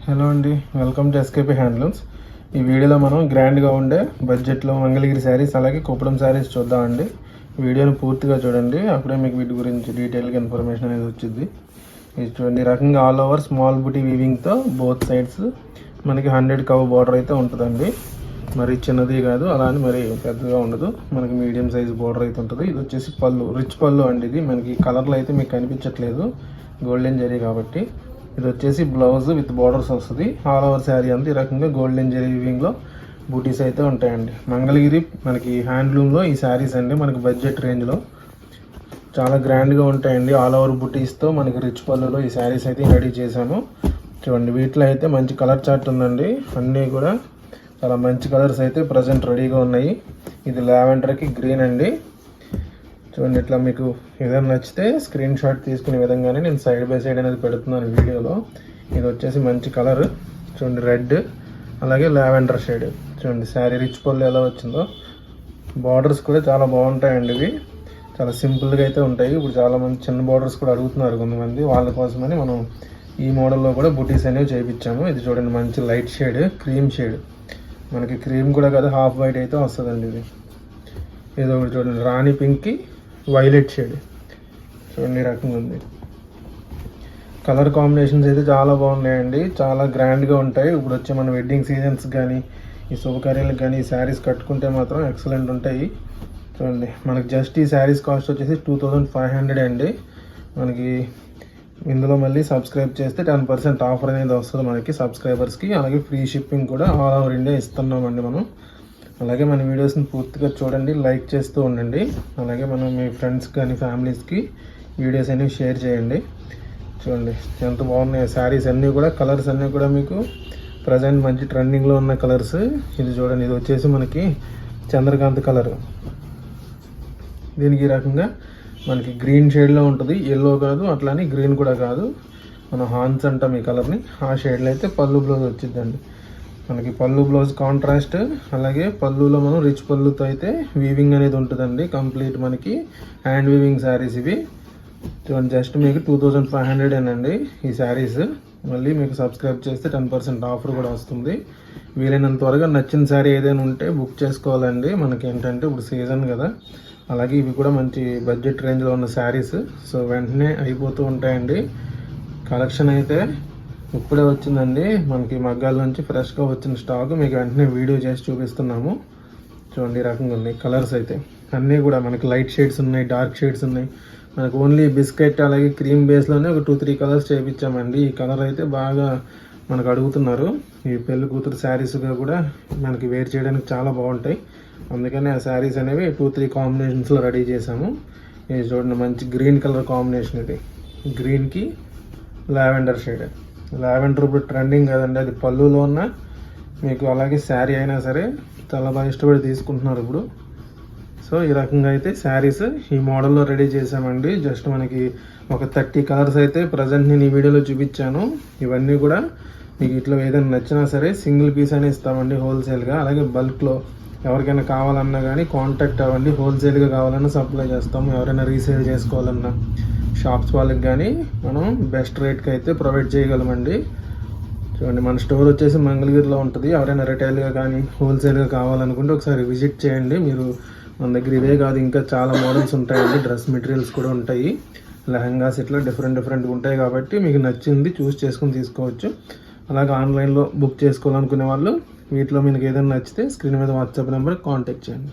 Hello అండి, welcome to SKP handlooms. ఈ వీడియోలో మనం గ్రాండ్గా ఉండే బడ్జెట్లో మంగళగిరి శారీస్ అలాగే కుప్పడం శారీస్ చూద్దామండి. వీడియోని పూర్తిగా చూడండి, అప్పుడే మీకు వీటి గురించి డీటెయిల్గా ఇన్ఫర్మేషన్ అనేది వచ్చింది. ఇది చూడండి, ఈ రకంగా ఆల్ ఓవర్ స్మాల్ బుటీ వీవింగ్తో బోత్ సైడ్స్ మనకి 100 కవ్ బార్డర్ అయితే ఉంటుందండి. మరి చిన్నది కాదు, అలా అని మరి పెద్దగా ఉండదు, మనకి మీడియం సైజ్ బార్డర్ అయితే ఉంటుంది. ఇది వచ్చేసి పళ్ళు, రిచ్ పళ్ళు అండి. ఇది మనకి కలర్లో అయితే మీకు కనిపించట్లేదు, గోల్డెన్ జరీ కాబట్టి. ఇది వచ్చేసి బ్లౌజ్ విత్ బార్డర్స్ వస్తుంది. ఆల్ ఓవర్ శారీ అంతా ఈ రకంగా గోల్డెన్ జరీ వీవింగ్లో బూటీస్ అయితే ఉంటాయండి. మంగళగిరి మనకి హ్యాండ్లూమ్లో ఈ శారీస్ అండి మనకి బడ్జెట్ రేంజ్లో చాలా గ్రాండ్గా ఉంటాయండి. ఆల్ ఓవర్ బూటీస్తో మనకి రిచ్ పళ్ళులో ఈ శారీస్ అయితే రెడీ చేశాము. చూడండి, వీటిలో అయితే మంచి కలర్ చార్ట్ ఉందండి. అన్నీ కూడా చాలా మంచి కలర్స్ అయితే ప్రజెంట్ రెడీగా ఉన్నాయి. ఇది లావెండర్కి గ్రీన్ అండి. చూడండి, ఇట్లా మీకు ఏదైనా నచ్చితే స్క్రీన్ షాట్ తీసుకునే విధంగానే నేను సైడ్ బై సైడ్ అనేది పెడుతున్నాను వీడియోలో. ఇది వచ్చేసి మంచి కలర్ చూడండి, రెడ్ అలాగే లావెండర్ షేడ్. చూడండి శారీ రిచ్ పళ్ళు ఎలా వచ్చిందో. బార్డర్స్ కూడా చాలా బాగుంటాయండి. ఇవి చాలా సింపుల్గా అయితే ఉంటాయి. ఇప్పుడు చాలామంది చిన్న బార్డర్స్ కూడా అడుగుతున్నారు కొంతమంది, వాళ్ళ కోసమని మనం ఈ మోడల్లో కూడా బుటీస్ అనేవి చేయించాము. ఇది చూడండి, మంచి లైట్ షేడ్, క్రీమ్ షేడ్. మనకి క్రీమ్ కూడా కదా, హాఫ్ వైట్ అయితే వస్తుందండి. ఇది ఒకటి చూడండి, రాణి పింక్కి వైలెట్ షేడ్. చూడండి, ఈ రకంగా ఉంది. కలర్ కాంబినేషన్స్ అయితే చాలా బాగున్నాయండి, చాలా గ్రాండ్గా ఉంటాయి. ఇప్పుడు వచ్చే మన వెడ్డింగ్ సీజన్స్ కానీ ఈ శుభకార్యాలకు కానీ ఈ శారీస్ కట్టుకుంటే మాత్రం ఎక్సలెంట్ ఉంటాయి. చూడండి, మనకి జస్ట్ ఈ శారీస్ కాస్ట్ వచ్చేసి 2500 అండి. మనకి ఇందులో మళ్ళీ సబ్స్క్రైబ్ చేస్తే 10% ఆఫర్ అనేది వస్తుంది మనకి సబ్స్క్రైబర్స్కి. అలాగే ఫ్రీ షిప్పింగ్ కూడా ఆల్ ఓవర్ ఇండియా ఇస్తున్నామండి మనం. అలాగే మన వీడియోస్ని పూర్తిగా చూడండి, లైక్ చేస్తూ ఉండండి. అలాగే మనం మీ ఫ్రెండ్స్ కానీ ఫ్యామిలీస్కి వీడియోస్ అనేవి షేర్ చేయండి. చూడండి ఎంత బాగున్నాయి శారీస్ అన్నీ కూడా. కలర్స్ అన్నీ కూడా మీకు ప్రజెంట్ మంచి ట్రెండింగ్లో ఉన్న కలర్స్. ఇది చూడండి, ఇది వచ్చేసి మనకి చంద్రకాంత్ కలర్. దీనికి ఈ రకంగా మనకి గ్రీన్ షేడ్లో ఉంటుంది, ఎల్లో కాదు అట్లానే గ్రీన్ కూడా కాదు, మన హాన్స్ అంటాం ఈ కలర్ని. ఆ షేడ్లో అయితే పళ్ళు బ్లౌజ్ వచ్చిందండి. మనకి పళ్ళు బ్లౌజ్ కాంట్రాస్ట్, అలాగే పళ్ళులో మనం రిచ్ పళ్ళుతో అయితే వీవింగ్ అనేది ఉంటుందండి. కంప్లీట్ మనకి హ్యాండ్ వీవింగ్ శారీస్ ఇవి. జస్ట్ మీకు 2500 అండి ఈ శారీస్. మళ్ళీ మీకు సబ్స్క్రైబ్ చేస్తే 10% ఆఫర్ కూడా వస్తుంది. వీలైనంత త్వరగా నచ్చిన శారీ ఏదైనా ఉంటే బుక్ చేసుకోవాలండి. మనకి ఏంటంటే ఇప్పుడు సీజన్ కదా, అలాగే ఇవి కూడా మంచి బడ్జెట్ రేంజ్లో ఉన్న శారీస్. సో వెంటనే అయిపోతూ ఉంటాయండి. కలెక్షన్ అయితే ఇప్పుడే వచ్చిందండి, మనకి మగ్గాల నుంచి ఫ్రెష్గా వచ్చిన స్టాక్ మీకు వెంటనే వీడియో చేసి చూపిస్తున్నాము. చూడండి, ఈ రకంగా ఉన్నాయి కలర్స్ అయితే. అన్నీ కూడా మనకి లైట్ షేడ్స్ ఉన్నాయి, డార్క్ షేడ్స్ ఉన్నాయి. మనకు ఓన్లీ బిస్కెట్ అలాగే క్రీమ్ బేస్లోనే ఒక 2-3 కలర్స్ చేయించామండి. ఈ కలర్ అయితే బాగా మనకు అడుగుతున్నారు. ఈ పెళ్లి కూతురు శారీస్గా కూడా మనకి వేర్ చేయడానికి చాలా బాగుంటాయి. అందుకని ఆ శారీస్ అనేవి 2-3 కాంబినేషన్స్లో రెడీ చేసాము. ఇది చూడండి, మంచి గ్రీన్ కలర్ కాంబినేషన్. ఇది గ్రీన్కి లావెండర్ షేడ్. లావెండర్ ఇప్పుడు ట్రెండింగ్ కదండి, అది పళ్ళులో ఉన్న మీకు అలాగే శారీ అయినా సరే చాలా బాగా ఇష్టపడి తీసుకుంటున్నారు ఇప్పుడు. సో ఈ రకంగా అయితే శారీస్ ఈ మోడల్లో రెడీ చేసామండి. జస్ట్ మనకి ఒక 30 కలర్స్ అయితే ప్రజెంట్ నేను ఈ వీడియోలో చూపించాను. ఇవన్నీ కూడా మీకు ఇట్లా ఏదైనా నచ్చినా సరే సింగిల్ పీస్ అని ఇస్తామండి హోల్సేల్గా. అలాగే బల్క్లో ఎవరికైనా కావాలన్నా కానీ కాంటాక్ట్ అవ్వండి. హోల్సేల్గా కావాలన్నా సప్లై చేస్తాము. ఎవరైనా రీసేల్ చేసుకోవాలన్నా షాప్స్ వాళ్ళకి కానీ మనం బెస్ట్ రేట్కి అయితే ప్రొవైడ్ చేయగలమండి. చూడండి, మన స్టోర్ వచ్చేసి మంగళగిరిలో ఉంటుంది. ఎవరైనా రిటైల్గా కానీ హోల్సేల్గా కావాలనుకుంటే ఒకసారి విజిట్ చేయండి. మీరు మన దగ్గర ఇవే కాదు, ఇంకా చాలా మోడల్స్ ఉంటాయండి. డ్రెస్ మెటీరియల్స్ కూడా ఉంటాయి, లెహంగాస్ ఇట్లా డిఫరెంట్గా ఉంటాయి. కాబట్టి మీకు నచ్చింది చూస్ చేసుకుని తీసుకోవచ్చు. అలాగే ఆన్లైన్లో బుక్ చేసుకోవాలనుకునే వాళ్ళు వీటిలో మీకు ఏదైనా నచ్చితే స్క్రీన్ మీద వాట్సాప్ నెంబర్కి కాంటాక్ట్ చేయండి.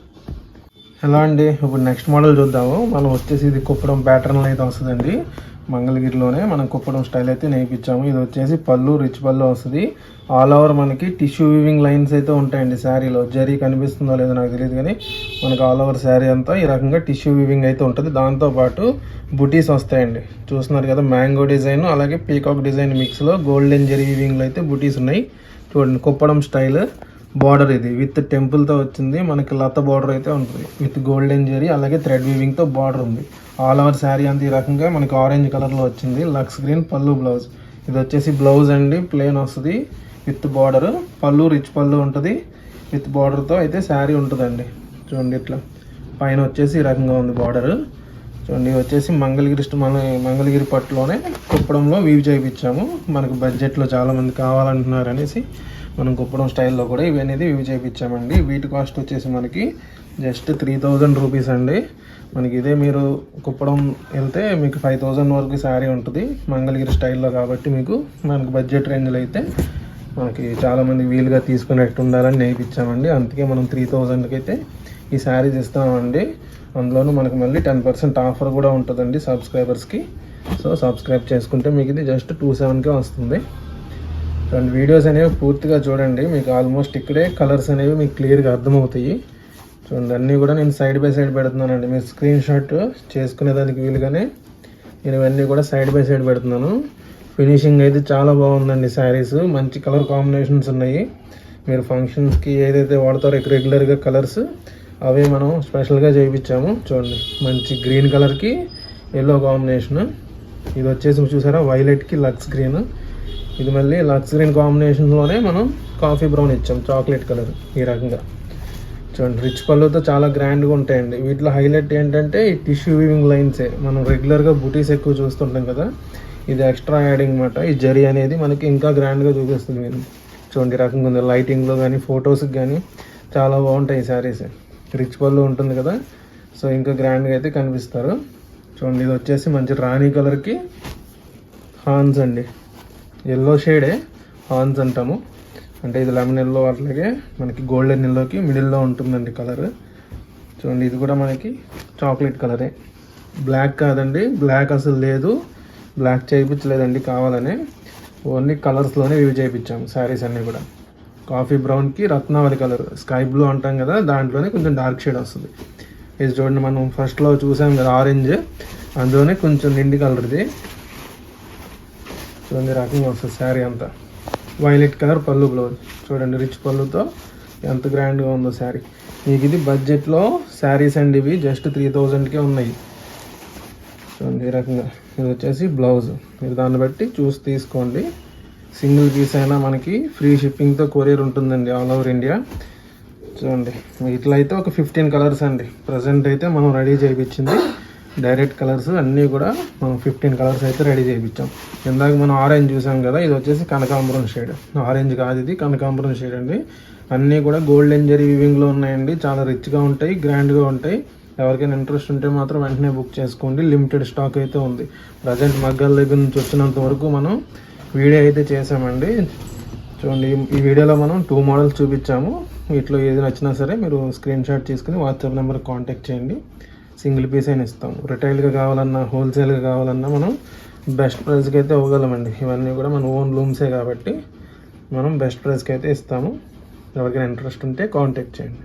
ఎలా అండి, ఇప్పుడు నెక్స్ట్ మోడల్ చూద్దాము. మనం వచ్చేసి ఇది కుప్పడం ప్యాటర్న్లో అయితే వస్తుందండి. మంగళగిరిలోనే మనం కుప్పడం స్టైల్ అయితే నేర్పించాము. ఇది వచ్చేసి పళ్ళు, రిచ్ పళ్ళు వస్తుంది. ఆల్ ఓవర్ మనకి టిష్యూ వీవింగ్ లైన్స్ అయితే ఉంటాయండి శారీలో. జరీ కనిపిస్తుందో లేదో నాకు తెలియదు కానీ మనకి ఆల్ ఓవర్ శారీ అంతా ఈ రకంగా టిష్యూ వీవింగ్ అయితే ఉంటుంది. దాంతోపాటు బుటీస్ వస్తాయండి. చూస్తున్నారు కదా, మ్యాంగో డిజైన్ అలాగే పీకాక్ డిజైన్ మిక్స్లో గోల్డెన్ జరీ వీవింగ్లో అయితే బుటీస్ ఉన్నాయి. చూడండి, కుప్పడం స్టైల్ బార్డర్ ఇది విత్ టెంపుల్తో వచ్చింది. మనకి లత బార్డర్ అయితే ఉంటుంది విత్ గోల్డెన్ జరీ అలాగే థ్రెడ్ వీవింగ్తో బార్డర్ ఉంది. ఆల్ ఓవర్ శారీ అంతా ఈ రకంగా మనకి ఆరెంజ్ కలర్లో వచ్చింది. లక్స్ గ్రీన్ పళ్ళు బ్లౌజ్. ఇది వచ్చేసి బ్లౌజ్ అండి, ప్లెయిన్ వస్తుంది విత్ బార్డర్. పళ్ళు రిచ్ పళ్ళు ఉంటుంది విత్ బార్డర్తో అయితే శారీ ఉంటుందండి. చూడండి, ఇట్లా పైన వచ్చేసి ఈ రకంగా ఉంది బార్డర్. చూడండి ఇవి వచ్చేసి మంగళగిరి పట్టులోనే కుప్పడంలో వీవ్ చేయించాము. మనకు బడ్జెట్లో చాలామంది కావాలంటున్నారు అనేసి మనం కుప్పడం స్టైల్లో కూడా ఇవి అనేది వీవ్ చేయించామండి. వీటి కాస్ట్ వచ్చేసి మనకి జస్ట్ 3000 రూపీస్ అండి. మనకి ఇదే మీరు కుప్పడం వెళ్తే మీకు 5000 వరకు శారీ ఉంటుంది మంగళగిరి స్టైల్లో. కాబట్టి మనకు బడ్జెట్ రేంజ్లో అయితే మనకి చాలామంది వీలుగా తీసుకునేట్టు ఉండాలని నేర్పించామండి. అందుకే మనం 3000కి అయితే ఈ శారీస్ ఇస్తామండి. అందులోనూ మనకు మళ్ళీ 10% ఆఫర్ కూడా ఉంటుందండి సబ్స్క్రైబర్స్కి. సో సబ్స్క్రైబ్ చేసుకుంటే మీకు ఇది జస్ట్ 27కే వస్తుంది. అండ్ వీడియోస్ అనేవి పూర్తిగా చూడండి, మీకు ఆల్మోస్ట్ ఇక్కడే కలర్స్ అనేవి మీకు క్లియర్గా అర్థమవుతాయి. చూడండి అన్నీ కూడా నేను సైడ్ బై సైడ్ పెడుతున్నానండి. మీరు స్క్రీన్ షాట్ చేసుకునేదానికి వీలుగానే నేను ఇవన్నీ కూడా సైడ్ బై సైడ్ పెడుతున్నాను. ఫినిషింగ్ అయితే చాలా బాగుందండి. శారీస్ మంచి కలర్ కాంబినేషన్స్ ఉన్నాయి. మీరు ఫంక్షన్స్కి ఏదైతే వాడతారో రెగ్యులర్గా కలర్స్ అవే మనం స్పెషల్గా చేయించాము. చూడండి మంచి గ్రీన్ కలర్కి ఎల్లో కాంబినేషన్. ఇది వచ్చేసి చూసారా వైలెట్కి లక్స్ గ్రీన్. ఇది మళ్ళీ లక్స్ గ్రీన్ కాంబినేషన్లోనే మనం కాఫీ బ్రౌన్ ఇచ్చాం, చాక్లెట్ కలర్. ఈ రకంగా చూడండి రిచ్ పళ్ళుతో చాలా గ్రాండ్గా ఉంటాయండి. వీటిలో హైలైట్ ఏంటంటే ఈ టిష్యూ వీవింగ్ లైన్సే. మనం రెగ్యులర్గా బుటీస్ ఎక్కువ చూస్తుంటాం కదా, ఇది ఎక్స్ట్రా యాడింగ్ అనమాట. ఈ జరీ అనేది మనకి ఇంకా గ్రాండ్గా చూపిస్తుంది. మీరు చూడండి రకంగా ఉంది. లైటింగ్లో కానీ ఫొటోస్కి కానీ చాలా బాగుంటాయి ఈ శారీస్. రిచ్ పళ్ళు ఉంటుంది కదా, సో ఇంకా గ్రాండ్గా అయితే కనిపిస్తారు. చూడండి ఇది వచ్చేసి మంచి రాణి కలర్కి హాన్స్ అండి. ఎల్లో షేడే హాన్స్ అంటాము. అంటే ఇది లెమన్ ఎల్లో, అట్లాగే మనకి గోల్డెన్ ఎల్లోకి మిడిల్లో ఉంటుందండి కలర్. చూడండి ఇది కూడా మనకి చాక్లెట్ కలరే, బ్లాక్ కాదండి. బ్లాక్ అసలు లేదు, బ్లాక్ చేయించలేదండి కావాలనే. ఓన్లీ కలర్స్లోనే యూజ్ చేయించాము శారీస్ అన్నీ కూడా. కాఫీ బ్రౌన్కి రత్నావళి కలర్, స్కై బ్లూ అంటాం కదా, దాంట్లోనే కొంచెం డార్క్ షేడ్ వస్తుంది. ఇది చూడండి మనం ఫస్ట్లో చూసాం కదా ఆరెంజ్, అందులోనే కొంచెం నిండి కలర్. ఇది చూడండి రకంగా వస్తుంది శారీ అంతా. వైలెట్ కలర్ పళ్ళు బ్లౌజ్. చూడండి రిచ్ పళ్ళుతో ఎంత గ్రాండ్గా ఉందో శారీ. మీకు ఇది బడ్జెట్లో శారీస్ అండి. ఇవి జస్ట్ 3000కే ఉన్నాయి. చూడండి ఈ రకంగా. ఇది వచ్చేసి బ్లౌజ్. మీరు దాన్ని బట్టి చూసి తీసుకోండి. సింగిల్ పీస్ అయినా మనకి ఫ్రీ షిప్పింగ్తో కొరియర్ ఉంటుందండి ఆల్ ఓవర్ ఇండియా. చూడండి ఇట్లా అయితే ఒక 15 కలర్స్ అండి. ప్రజెంట్ అయితే మనం రెడీ చేయించింది డైరెక్ట్ కలర్స్ అన్నీ కూడా మనం 15 కలర్స్ అయితే రెడీ చేయించాం. ఇందాక మనం ఆరెంజ్ చూసాం కదా, ఇది వచ్చేసి కనకాంబరం షేడ్. ఆరెంజ్ కాదు, ఇది కనకాంబరం షేడ్ అండి. అన్నీ కూడా గోల్డెన్ జరీ వీవింగ్లో ఉన్నాయండి. చాలా రిచ్గా ఉంటాయి, గ్రాండ్గా ఉంటాయి. ఎవరికైనా ఇంట్రెస్ట్ ఉంటే మాత్రం వెంటనే బుక్ చేసుకోండి. లిమిటెడ్ స్టాక్ అయితే ఉంది. ప్రజెంట్ మగ్గాల దగ్గర నుంచి వచ్చినంత వరకు మనం వీడియో అయితే చేసామండి. చూడండి ఈ వీడియోలో మనం 2 మోడల్స్ చూపించాము. వీటిలో ఏది నచ్చినా సరే మీరు స్క్రీన్ షాట్ తీసుకుని వాట్సాప్ నెంబర్ కాంటాక్ట్ చేయండి. సింగిల్ పీస్ అయినా ఇస్తాము. రిటైల్గా కావాలన్నా హోల్సేల్గా కావాలన్నా మనం బెస్ట్ ప్రైస్కి అయితే ఇవ్వగలమండి. ఇవన్నీ కూడా మన ఓన్ లూమ్సే కాబట్టి మనం బెస్ట్ ప్రైస్కి అయితే ఇస్తాము. ఎవరికైనా ఇంట్రెస్ట్ ఉంటే కాంటాక్ట్ చేయండి.